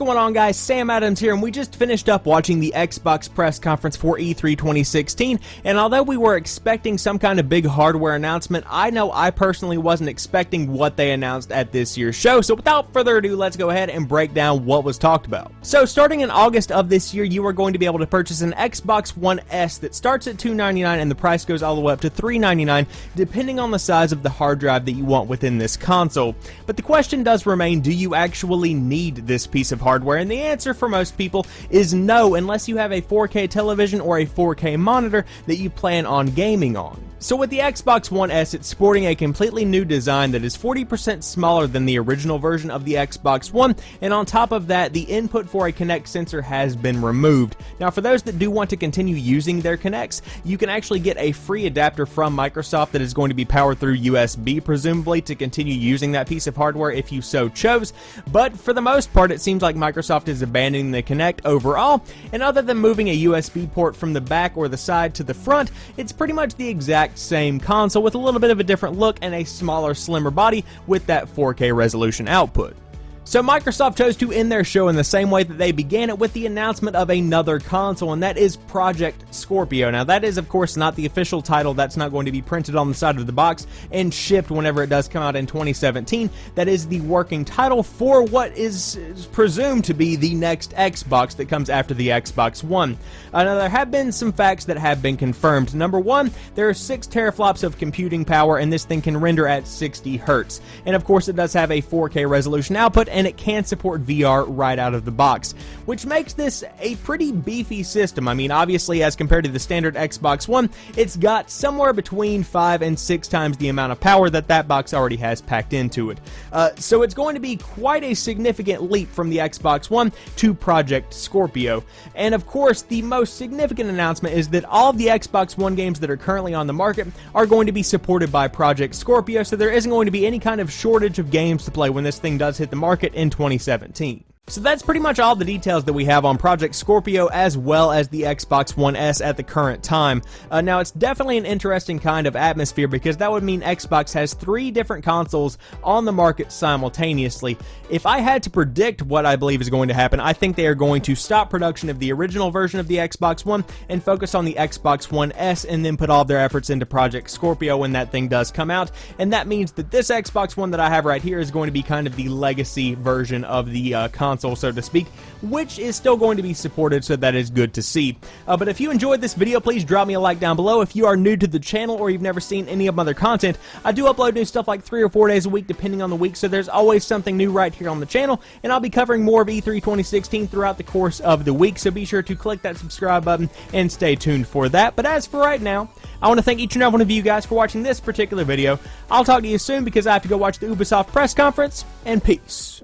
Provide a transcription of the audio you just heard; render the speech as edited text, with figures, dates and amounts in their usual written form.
going on, guys? Sam Adams here, and we just finished up watching the Xbox press conference for E3 2016, and although we were expecting some kind of big hardware announcement, I know I personally wasn't expecting what they announced at this year's show. So without further ado, let's go ahead and break down what was talked about. So starting in August of this year, you are going to be able to purchase an Xbox One S that starts at $299 and the price goes all the way up to $399, depending on the size of the hard drive that you want within this console. But the question does remain, do you actually need this piece of hardware? And the answer for most people is no, unless you have a 4K television or a 4K monitor that you plan on gaming on. So with the Xbox One S, it's sporting a completely new design that is 40% smaller than the original version of the Xbox One, and on top of that, the input for a Kinect sensor has been removed. Now for those that do want to continue using their Kinects, you can actually get a free adapter from Microsoft that is going to be powered through USB, presumably, to continue using that piece of hardware if you so chose. But for the most part, it seems like Microsoft is abandoning the Kinect overall, and other than moving a USB port from the back or the side to the front, it's pretty much the exact same console with a little bit of a different look and a smaller, slimmer body with that 4K resolution output. So Microsoft chose to end their show in the same way that they began it, with the announcement of another console, and that is Project Scorpio. Now that is of course not the official title. That's not going to be printed on the side of the box and shipped whenever it does come out in 2017. That is the working title for what is presumed to be the next Xbox that comes after the Xbox One. Now there have been some facts that have been confirmed. Number one, there are 6 teraflops of computing power, and this thing can render at 60 Hz. And of course it does have a 4K resolution output, and it can support VR right out of the box, which makes this a pretty beefy system. I mean, obviously, as compared to the standard Xbox One, it's got somewhere between 5 and 6 times the amount of power that box already has packed into it. So it's going to be quite a significant leap from the Xbox One to Project Scorpio. And of course, the most significant announcement is that all of the Xbox One games that are currently on the market are going to be supported by Project Scorpio, so there isn't going to be any kind of shortage of games to play when this thing does hit the market in 2017. So that's pretty much all the details that we have on Project Scorpio, as well as the Xbox One S at the current time. Now it's definitely an interesting kind of atmosphere, because that would mean Xbox has 3 different consoles on the market simultaneously. If I had to predict what I believe is going to happen, I think they are going to stop production of the original version of the Xbox One and focus on the Xbox One S, and then put all their efforts into Project Scorpio when that thing does come out. And that means that this Xbox One that I have right here is going to be kind of the legacy version of the console, so to speak, which is still going to be supported, so that is good to see. But if you enjoyed this video, please drop me a like down below. If you are new to the channel or you've never seen any of my other content, I do upload new stuff like 3 or 4 days a week depending on the week, so there's always something new right here on the channel, and I'll be covering more of E3 2016 throughout the course of the week, so be sure to click that subscribe button and stay tuned for that. But as for right now, I want to thank each and every one of you guys for watching this particular video. I'll talk to you soon, because I have to go watch the Ubisoft press conference, and peace.